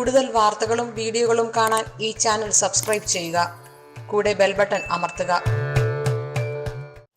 കൂടുതൽ വാർത്തകളും വീഡിയോകളും കാണാൻ ഈ ചാനൽ സബ്സ്ക്രൈബ് ചെയ്യുക. കൂടെ ബെൽ ബട്ടൺ അമർത്തുക.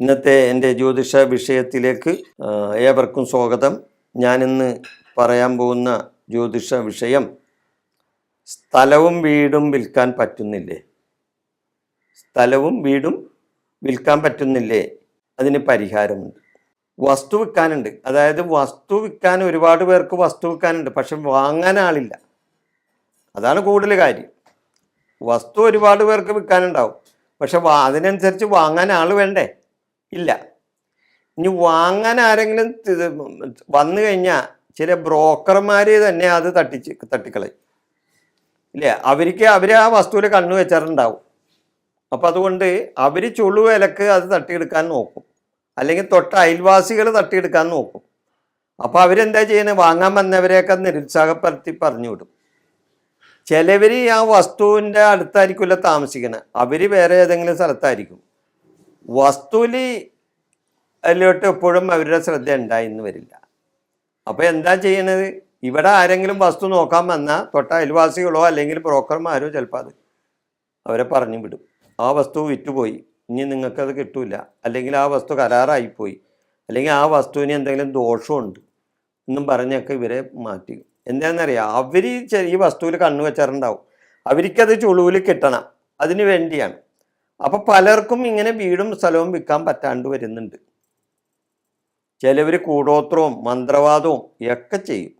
ഇന്നത്തെ എൻ്റെ ജ്യോതിഷ വിഷയത്തിലേക്ക് ഏവർക്കും സ്വാഗതം. ഞാനിന്ന് പറയാൻ പോകുന്ന ജ്യോതിഷ വിഷയം, സ്ഥലവും വീടും വിൽക്കാൻ പറ്റുന്നില്ലേ? സ്ഥലവും വീടും വിൽക്കാൻ പറ്റുന്നില്ലേ? അതിന് പരിഹാരമുണ്ട്. വസ്തു വിൽക്കാനുണ്ട്. അതായത് വസ്തു വിൽക്കാൻ ഒരുപാട് പേർക്ക് വസ്തു വിൽക്കാനുണ്ട്, പക്ഷെ വാങ്ങാൻ ആളില്ല. അതാണ് കൂടുതൽ കാര്യം. വസ്തു ഒരുപാട് പേർക്ക് വിൽക്കാനുണ്ടാവും, പക്ഷെ അതിനനുസരിച്ച് വാങ്ങാൻ ആൾ വേണ്ടേ? ഇല്ല. ഇനി വാങ്ങാൻ ആരെങ്കിലും വന്നു കഴിഞ്ഞാൽ ചില ബ്രോക്കർമാർ തന്നെ അത് തട്ടിക്കളയും. ഇല്ലേ? അവർ ആ വസ്തുവിൽ കണ്ണു വെച്ചാറുണ്ടാവും. അപ്പം അതുകൊണ്ട് അവർ ചുളു വിലക്ക് അത് തട്ടിയെടുക്കാൻ നോക്കും, അല്ലെങ്കിൽ തൊട്ട അയൽവാസികൾ തട്ടിയെടുക്കാൻ നോക്കും. അപ്പോൾ അവരെന്താ ചെയ്യുന്നത്? വാങ്ങാൻ വന്നവരെയൊക്കെ നിരുത്സാഹപ്പെടുത്തി പറഞ്ഞു വിടും. ചിലവർ ആ വസ്തുവിൻ്റെ അടുത്തായിരിക്കില്ല താമസിക്കുന്നത്, അവർ വേറെ ഏതെങ്കിലും സ്ഥലത്തായിരിക്കും. വസ്തുവിൽ അതിലോട്ട് എപ്പോഴും അവരുടെ ശ്രദ്ധ ഉണ്ടായിന്ന് വരില്ല. അപ്പോൾ എന്താ ചെയ്യണത്? ഇവിടെ ആരെങ്കിലും വസ്തു നോക്കാൻ വന്നാൽ തൊട്ട അയൽവാസികളോ അല്ലെങ്കിൽ ബ്രോക്കർമാരോ ചിലപ്പോൾ അത് അവരെ പറഞ്ഞു വിടും. ആ വസ്തു വിറ്റുപോയി, ഇനി നിങ്ങൾക്കത് കിട്ടൂല, അല്ലെങ്കിൽ ആ വസ്തു കരാറായിപ്പോയി, അല്ലെങ്കിൽ ആ വസ്തുവിന് എന്തെങ്കിലും ദോഷമുണ്ട് എന്നും പറഞ്ഞൊക്കെ ഇവരെ മാറ്റി. എന്താണെന്നറിയാം, അവർ ഈ വസ്തുവിൽ കണ്ണു വെച്ചാറുണ്ടാവും. അവർക്കത് ചുളുവിൽ കിട്ടണം, അതിന് വേണ്ടിയാണ്. അപ്പം പലർക്കും ഇങ്ങനെ വീടും സ്ഥലവും വിൽക്കാൻ പറ്റാണ്ട് വരുന്നുണ്ട്. ചിലവർ കൂടോത്രവും മന്ത്രവാദവും ഒക്കെ ചെയ്യും.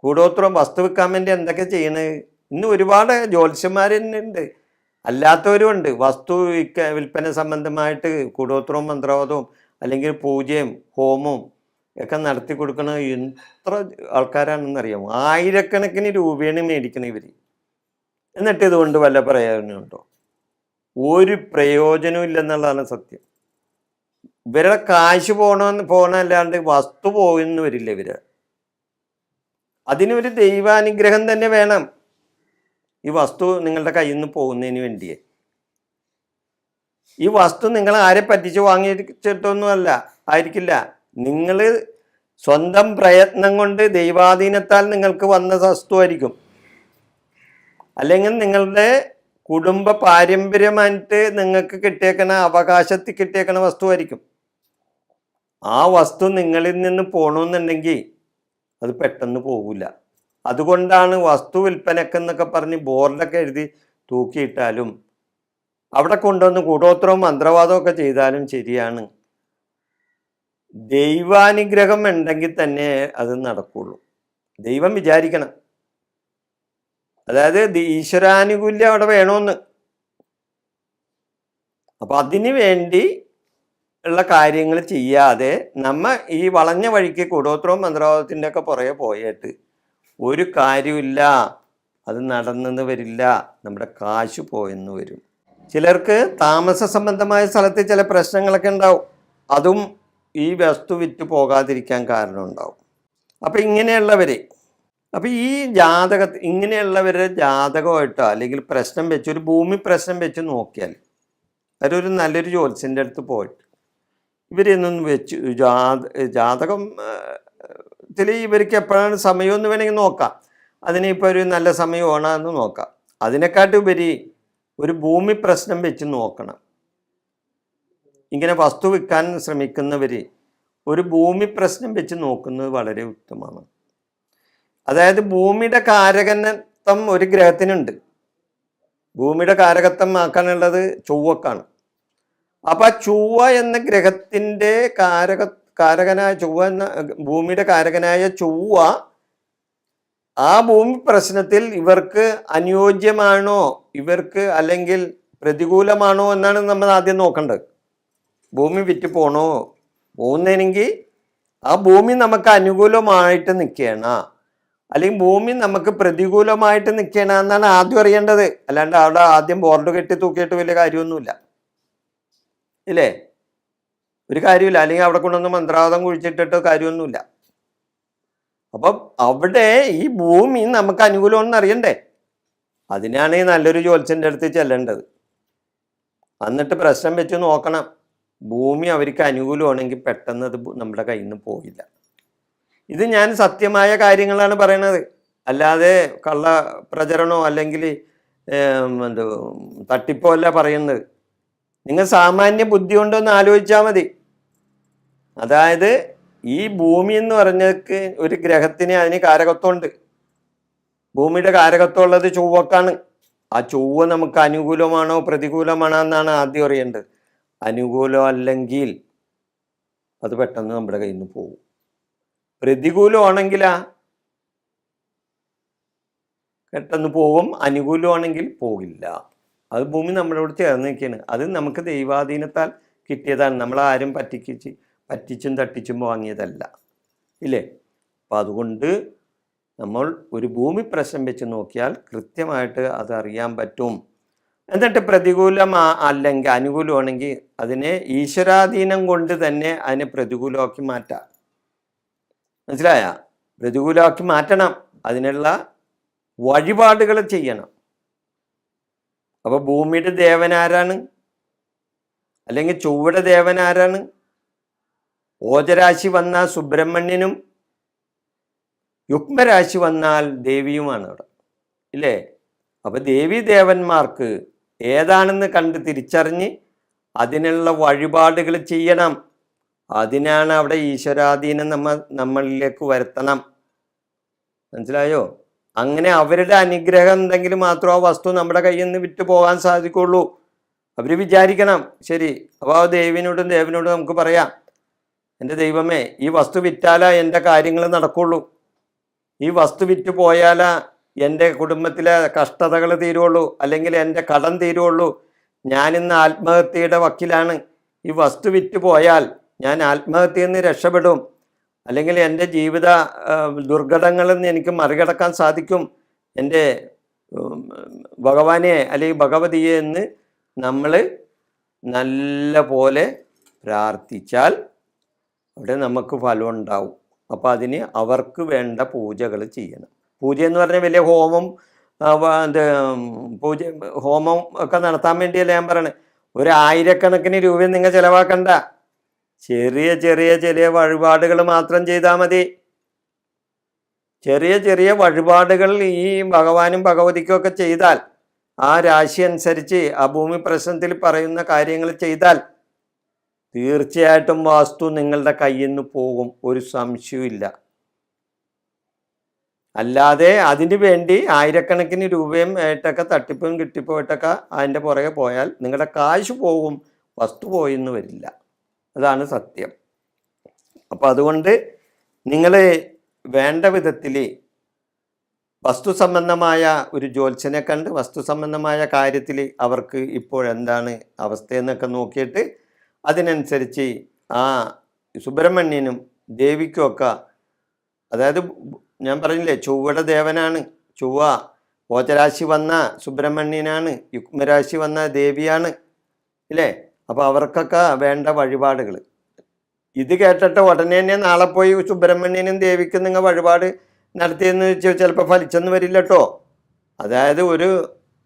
കൂടോത്രവും വസ്തു വിൽക്കാൻ വേണ്ടി എന്തൊക്കെ ചെയ്യണത്? ഇന്ന് ഒരുപാട് ജ്യോത്സ്യന്മാർ തന്നെ ഉണ്ട്, അല്ലാത്തവരും ഉണ്ട്. വസ്തു വിൽപ്പന സംബന്ധമായിട്ട് കൂടോത്രവും മന്ത്രവാദവും അല്ലെങ്കിൽ പൂജയും ഹോമവും ഒക്കെ നടത്തി കൊടുക്കണ എത്ര ആൾക്കാരാണെന്നറിയാമോ? ആയിരക്കണക്കിന് രൂപയാണ് മേടിക്കണ ഇവർ. എന്നിട്ട് ഇതുകൊണ്ട് വല്ല പ്രയോജനമുണ്ടോ? ഒരു പ്രയോജനവും ഇല്ലെന്നുള്ളതാണ് സത്യം. ഇവരുടെ കാശ് പോകണമല്ലാണ്ട് വസ്തു പോകുന്നു വരില്ല ഇവര്. അതിനൊരു ദൈവാനുഗ്രഹം തന്നെ വേണം ഈ വസ്തു നിങ്ങളുടെ കയ്യിൽ നിന്ന് പോകുന്നതിന് വേണ്ടിയേ. ഈ വസ്തു നിങ്ങൾ ആരെ പറ്റിച്ച് വാങ്ങിച്ചിട്ടൊന്നുമല്ല ആയിരിക്കില്ല. നിങ്ങൾ സ്വന്തം പ്രയത്നം കൊണ്ട് ദൈവാധീനത്താൽ നിങ്ങൾക്ക് വന്ന വസ്തുവായിരിക്കും, അല്ലെങ്കിൽ നിങ്ങളുടെ കുടുംബ പാരമ്പര്യമായിട്ട് നിങ്ങൾക്ക് കിട്ടിയേക്കണ അവകാശത്തിൽ കിട്ടിയേക്കണ വസ്തുവായിരിക്കും. ആ വസ്തു നിങ്ങളിൽ നിന്ന് പോകണമെന്നുണ്ടെങ്കിൽ അത് പെട്ടെന്ന് പോകില്ല. അതുകൊണ്ടാണ് വസ്തു വിൽപ്പനക്കെന്നൊക്കെ പറഞ്ഞ് ബോർഡൊക്കെ എഴുതി തൂക്കിയിട്ടാലും അവിടെ കൊണ്ടുവന്ന് കൂടോത്രവും മന്ത്രവാദവും ഒക്കെ ചെയ്താലും ശരിയാണ്, ദൈവാനുഗ്രഹം ഉണ്ടെങ്കിൽ തന്നെ അത് നടക്കുള്ളൂ. ദൈവം വിചാരിക്കണം, അതായത് ഈശ്വരാനുകൂല്യം അവിടെ വേണമെന്ന്. അപ്പം അതിനു വേണ്ടി ഉള്ള കാര്യങ്ങൾ ചെയ്യാതെ ഈ വളഞ്ഞ വഴിക്ക് കൂടോത്രവും മന്ത്രവാദത്തിൻ്റെ ഒക്കെ പുറകെ പോയിട്ട് ഒരു കാര്യമില്ല. അത് നടന്നെന്ന് വരില്ല, നമ്മുടെ കാശ് പോയെന്ന് വരും. ചിലർക്ക് താമസ സംബന്ധമായ സ്ഥലത്ത് ചില പ്രശ്നങ്ങളൊക്കെ ഉണ്ടാവും, അതും ഈ വസ്തു വിറ്റ് പോകാതിരിക്കാൻ കാരണം ഉണ്ടാവും. അപ്പം ഈ ഇങ്ങനെയുള്ളവരുടെ ജാതകമായിട്ടോ അല്ലെങ്കിൽ പ്രശ്നം വെച്ച് ഒരു ഭൂമി പ്രശ്നം വെച്ച് നോക്കിയാൽ, അതൊരു നല്ലൊരു ജ്യോത്സ്യൻ്റെ അടുത്ത് പോയിട്ട് ഇവരൊന്നും വെച്ച് ജാതകത്തിൽ ഇവർക്ക് എപ്പോഴാണ് സമയമെന്ന് വേണമെങ്കിൽ നോക്കാം. അതിനിപ്പോൾ ഒരു നല്ല സമയമാണോ എന്ന് നോക്കാം. അതിനെക്കാട്ടുപരി ഒരു ഭൂമി പ്രശ്നം വെച്ച് നോക്കണം. ഇങ്ങനെ വസ്തു വിൽക്കാൻ ശ്രമിക്കുന്നവർ ഒരു ഭൂമി പ്രശ്നം വെച്ച് നോക്കുന്നത് വളരെ ഉത്തമമാണ്. അതായത് ഭൂമിയുടെ കാരകത്വം ഒരു ഗ്രഹത്തിനുണ്ട്. ഭൂമിയുടെ കാരകത്വം ആക്കാനുള്ളത് ചൊവ്വക്കാണ്. അപ്പം ആ ചൊവ്വ എന്ന ഗ്രഹത്തിൻ്റെ കാരകനായ ചൊവ്വ എന്ന ഭൂമിയുടെ കാരകനായ ചൊവ്വ ആ ഭൂമി പ്രശ്നത്തിൽ ഇവർക്ക് അനുയോജ്യമാണോ, ഇവർക്ക് അല്ലെങ്കിൽ പ്രതികൂലമാണോ എന്നാണ് നമ്മൾ ആദ്യം നോക്കേണ്ടത്. ഭൂമി വിറ്റ് പോകുന്നതിനെങ്കിൽ ആ ഭൂമി നമുക്ക് അനുകൂലമായിട്ട് നിൽക്കുകയാണ്, അല്ലെങ്കിൽ ഭൂമി നമുക്ക് പ്രതികൂലമായിട്ട് നിൽക്കണം എന്നാണ് ആദ്യം അറിയേണ്ടത്. അല്ലാണ്ട് അവിടെ ആദ്യം ബോർഡ് കെട്ടി തൂക്കിയിട്ട് വലിയ കാര്യമൊന്നുമില്ല, ഇല്ലേ? ഒരു കാര്യമില്ല. അല്ലെങ്കിൽ അവിടെ കൊണ്ടൊന്ന് മന്ത്രവാദം കുഴിച്ചിട്ടിട്ട് കാര്യമൊന്നുമില്ല. അപ്പം അവിടെ ഈ ഭൂമി നമുക്ക് അനുകൂലമെന്ന് അറിയണ്ടേ? അതിനാണ് ഈ നല്ലൊരു ജ്യോത്സ്യൻ്റെ അടുത്ത് ചെല്ലേണ്ടത്. എന്നിട്ട് പ്രശ്നം വെച്ച് നോക്കണം. ഭൂമി അവർക്ക് അനുകൂലമാണെങ്കിൽ പെട്ടെന്ന് അത് നമ്മുടെ കയ്യിൽ നിന്ന് പോയില്ല. ഇത് ഞാൻ സത്യമായ കാര്യങ്ങളാണ് പറയണത്. അല്ലാതെ കള്ള പ്രചരണമോ അല്ലെങ്കിൽ എന്ത് തട്ടിപ്പോ അല്ല പറയുന്നത്. നിങ്ങൾ സാമാന്യ ബുദ്ധി കൊണ്ടൊന്ന് ആലോചിച്ചാൽ മതി. അതായത് ഈ ഭൂമി എന്ന് പറഞ്ഞക്ക് ഒരു ഗ്രഹത്തിന് അതിന് കാരകത്വമുണ്ട്. ഭൂമിയുടെ കാരകത്വം ഉള്ളത് ചൊവ്വക്കാണ്. ആ ചൊവ്വ നമുക്ക് അനുകൂലമാണോ പ്രതികൂലമാണോ എന്നാണ് ആദ്യം അറിയേണ്ടത്. അനുകൂലം അല്ലെങ്കിൽ അത് പെട്ടെന്ന് നമ്മുടെ കയ്യിൽ നിന്ന് പോകും. പ്രതികൂലമാണെങ്കിലാ പെട്ടെന്ന് പോകും, അനുകൂലമാണെങ്കിൽ പോകില്ല. അത് ഭൂമി നമ്മളോട് ചേർന്ന് നിൽക്കുകയാണ്. അത് നമുക്ക് ദൈവാധീനത്താൽ കിട്ടിയതാണ്. നമ്മളാരും പറ്റിച്ചും തട്ടിച്ചും വാങ്ങിയതല്ല, ഇല്ലേ? അപ്പം അതുകൊണ്ട് നമ്മൾ ഒരു ഭൂമി പ്രശ്നം വെച്ച് നോക്കിയാൽ കൃത്യമായിട്ട് അത് അറിയാൻ പറ്റും. എന്നിട്ട് അല്ലെങ്കിൽ അനുകൂലമാണെങ്കിൽ അതിനെ ഈശ്വരാധീനം കൊണ്ട് തന്നെ അതിനെ പ്രതികൂലമാക്കി മാറ്റാം. മനസ്സിലായ? പ്രതികൂലമാക്കി മാറ്റണം. അതിനുള്ള വഴിപാടുകൾ ചെയ്യണം. അപ്പോൾ ഭൂമിയുടെ ദേവനാരാണ്? അല്ലെങ്കിൽ ചൊവ്വയുടെ ദേവനാരാണ്? ഓജരാശി വന്നാൽ സുബ്രഹ്മണ്യനും യുഗ്മരാശി വന്നാൽ ദേവിയുമാണ് അവിടെ, ഇല്ലേ? അപ്പോൾ ദേവീ ദേവന്മാർക്ക് ഏതാണെന്ന് കണ്ട് തിരിച്ചറിഞ്ഞ് അതിനുള്ള വഴിപാടുകൾ ചെയ്യണം. അതിനാണ് അവിടെ ഈശ്വരാധീനം നമ്മളിലേക്ക് വരുത്തണം. മനസ്സിലായോ? അങ്ങനെ അവരുടെ അനുഗ്രഹം ഉണ്ടെങ്കിൽ മാത്രം ആ വസ്തു നമ്മുടെ കയ്യിൽ നിന്ന് വിറ്റ് പോകാൻ സാധിക്കുള്ളൂ. അവർ വിചാരിക്കണം, ശരി, അപ്പോൾ ആ ദേവിനോടും നമുക്ക് പറയാം, എൻ്റെ ദൈവമേ, ഈ വസ്തു വിറ്റാലാ എൻ്റെ കാര്യങ്ങൾ നടക്കുള്ളൂ. ഈ വസ്തു വിറ്റ് പോയാലാ എൻ്റെ കുടുംബത്തിലെ കഷ്ടതകൾ തീരുള്ളൂ, അല്ലെങ്കിൽ എൻ്റെ കടം തീരുള്ളൂ. ഞാനിന്ന് ആത്മഹത്യയുടെ വക്കിലാണ്. ഈ വസ്തു വിറ്റ് പോയാൽ ഞാൻ ആത്മഹത്യയിൽ നിന്ന് രക്ഷപ്പെടും, അല്ലെങ്കിൽ എൻ്റെ ജീവിത ദുർഘടങ്ങളിൽ നിന്ന് എനിക്ക് മറികടക്കാൻ സാധിക്കും. എൻ്റെ ഭഗവാനെ അല്ലെങ്കിൽ ഭഗവതിയെ എന്ന് നമ്മൾ നല്ല പോലെ പ്രാർത്ഥിച്ചാൽ അവിടെ നമുക്ക് ഫലം ഉണ്ടാവും. അപ്പോൾ അതിന് അവർക്ക് വേണ്ട പൂജകൾ ചെയ്യണം. പൂജ എന്ന് പറഞ്ഞാൽ വലിയ ഹോമം ഹോമം ഒക്കെ നടത്താൻ വേണ്ടിയല്ല ഞാൻ പറയണത്. 1000 രൂപ നിങ്ങൾ ചിലവാക്കണ്ട. ചെറിയ ചെറിയ ചെറിയ വഴിപാടുകൾ മാത്രം ചെയ്താൽ മതി. ചെറിയ ചെറിയ വഴിപാടുകൾ ഈ ഭഗവാനും ഭഗവതിക്കും ഒക്കെ ചെയ്താൽ, ആ രാശി അനുസരിച്ച് ആ ഭൂമി പ്രശ്നത്തിൽ പറയുന്ന കാര്യങ്ങൾ ചെയ്താൽ തീർച്ചയായിട്ടും വാസ്തു നിങ്ങളുടെ കയ്യിൽ നിന്ന് പോകും, ഒരു സംശയവും. അല്ലാതെ അതിനു വേണ്ടി 1000 രൂപയും ആയിട്ടൊക്കെ തട്ടിപ്പും കിട്ടിപ്പോയിട്ടൊക്കെ അതിൻ്റെ പുറകെ പോയാൽ നിങ്ങളുടെ കാശ് പോകും, വസ്തു പോയെന്ന് വരില്ല. അതാണ് സത്യം. അപ്പോൾ അതുകൊണ്ട് നിങ്ങൾ വേണ്ട വിധത്തിൽ വസ്തു സംബന്ധമായ ഒരു ജ്യോത്സ്യനെ കണ്ട് വസ്തു സംബന്ധമായ കാര്യത്തിൽ അവർക്ക് ഇപ്പോഴെന്താണ് അവസ്ഥയെന്നൊക്കെ നോക്കിയിട്ട് അതിനനുസരിച്ച് ആ സുബ്രഹ്മണ്യനും ദേവിക്കുമൊക്കെ, അതായത് ഞാൻ പറഞ്ഞില്ലേ ചൊവ്വയുടെ ദേവനാണ് ചൊവ്വ, ഓജരാശി വന്ന സുബ്രഹ്മണ്യനാണ്, യുഗ്മരാശി വന്ന ദേവിയാണ്, ഇല്ലേ? അപ്പോൾ അവർക്കൊക്കെ വേണ്ട വഴിപാടുകൾ ഇത് കേട്ടിട്ട് ഉടനെ തന്നെ നാളെ പോയി സുബ്രഹ്മണ്യനും ദേവിക്കും നിങ്ങൾ വഴിപാട് നടത്തിയെന്ന് ചിലപ്പോൾ ഫലിച്ചെന്ന് വരില്ല കേട്ടോ. അതായത് ഒരു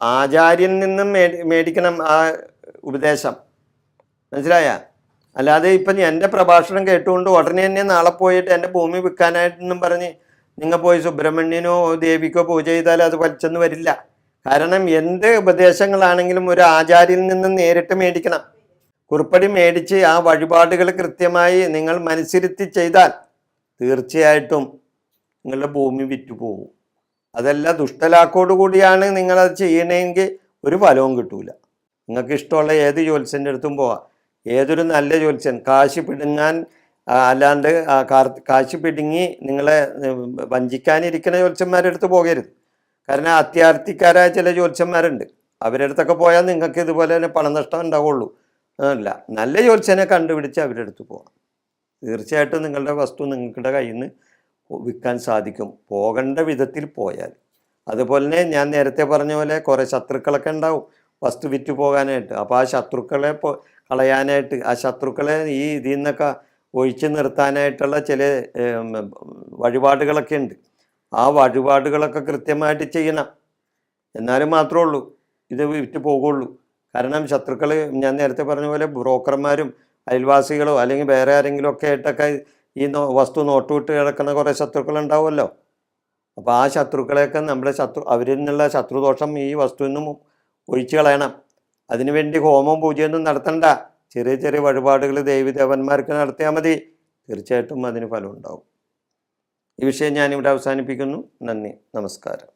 ആചാര്യൻ നിന്നും മേടിക്കണം ആ ഉപദേശം, മനസ്സിലായ? അല്ലാതെ ഇപ്പം എൻ്റെ പ്രഭാഷണം കേട്ടുകൊണ്ട് ഉടനെ തന്നെ നാളെ പോയിട്ട് എൻ്റെ ഭൂമി വിൽക്കാനായിട്ടെന്നും പറഞ്ഞ് നിങ്ങൾ പോയി സുബ്രഹ്മണ്യനോ ദേവിക്കോ പൂജ ചെയ്താൽ അത് ഫലിച്ചെന്ന് വരില്ല. കാരണം എന്ത് ഉപദേശങ്ങളാണെങ്കിലും ഒരു ആചാര്യനിൽ നിന്നും നേരിട്ട് മേടിക്കണം. കുറിപ്പടി മേടിച്ച് ആ വഴിപാടുകൾ കൃത്യമായി നിങ്ങൾ മനസ്സിരുത്തി ചെയ്താൽ തീർച്ചയായിട്ടും നിങ്ങളുടെ ഭൂമി വിറ്റുപോകും. അതല്ല ദുഷ്ടലാക്കോട് കൂടിയാണ് നിങ്ങളത് ചെയ്യണമെങ്കിൽ ഒരു ഫലവും കിട്ടൂല. നിങ്ങൾക്ക് ഇഷ്ടമുള്ള ഏത് ജ്യോത്സ്യൻ്റെ അടുത്തും പോവാം. ഏതൊരു നല്ല ജ്യോത്സ്യൻ, കാശ് പിടുങ്ങാൻ അല്ലാണ്ട് കാശ് പിടുങ്ങി നിങ്ങളെ വഞ്ചിക്കാനിരിക്കുന്ന ജ്യോത്സ്യന്മാരുടെ അടുത്ത് പോകരുത്. കാരണം അത്യാർത്ഥിക്കാരായ ചില ജ്യോത്സ്യന്മാരുണ്ട്, അവരുടെ അടുത്തൊക്കെ പോയാൽ നിങ്ങൾക്ക് ഇതുപോലെ തന്നെ പണനഷ്ടം ഉണ്ടാവുള്ളൂ. അല്ല, നല്ല ജ്യോത്സ്യനെ കണ്ടുപിടിച്ച് അവരുടെ അടുത്ത് പോകാം. തീർച്ചയായിട്ടും നിങ്ങളുടെ വസ്തു നിങ്ങളുടെ കയ്യിൽ നിന്ന് വിൽക്കാൻ സാധിക്കും, പോകേണ്ട വിധത്തിൽ പോയാൽ. അതുപോലെ തന്നെ ഞാൻ നേരത്തെ പറഞ്ഞ പോലെ കുറേ ശത്രുക്കളൊക്കെ ഉണ്ടാവും വസ്തു വിറ്റ് പോകാനായിട്ട്. അപ്പോൾ ആ ശത്രുക്കളെ കളയാനായിട്ട്, ആ ശത്രുക്കളെ ഈ ഇതിൽ നിന്നൊക്കെ ഒഴിച്ചു നിർത്താനായിട്ടുള്ള ചില വഴിപാടുകളൊക്കെ ഉണ്ട്. ആ വഴിപാടുകളൊക്കെ കൃത്യമായിട്ട് ചെയ്യണം, എന്നാലും മാത്രമേ ഉള്ളൂ ഇത് വിറ്റ് പോകുള്ളൂ. കാരണം ശത്രുക്കൾ ഞാൻ നേരത്തെ പറഞ്ഞ പോലെ ബ്രോക്കർമാരും അയൽവാസികളോ അല്ലെങ്കിൽ വേറെ ആരെങ്കിലും ഒക്കെ ആയിട്ടൊക്കെ ഈ വസ്തു നോട്ടുവിട്ട് കിടക്കുന്ന കുറേ ശത്രുക്കളുണ്ടാവുമല്ലോ. അപ്പോൾ ആ ശത്രുക്കളെയൊക്കെ നമ്മുടെ അവരിൽ നിന്നുള്ള ശത്രുദോഷം ഈ വസ്തുവിൽ നിന്നും ഒഴിച്ചു കളയണം. അതിനുവേണ്ടി ഹോമം പൂജയൊന്നും നടത്തണ്ട. ചെറിയ ചെറിയ വഴിപാടുകൾ ദേവീദേവന്മാർക്ക് നടത്തിയാൽ മതി. തീർച്ചയായിട്ടും അതിന് ഫലം ഉണ്ടാവും. ഈ വിഷയം ഞാനിവിടെ അവസാനിപ്പിക്കുന്നു. നന്ദി, നമസ്കാരം.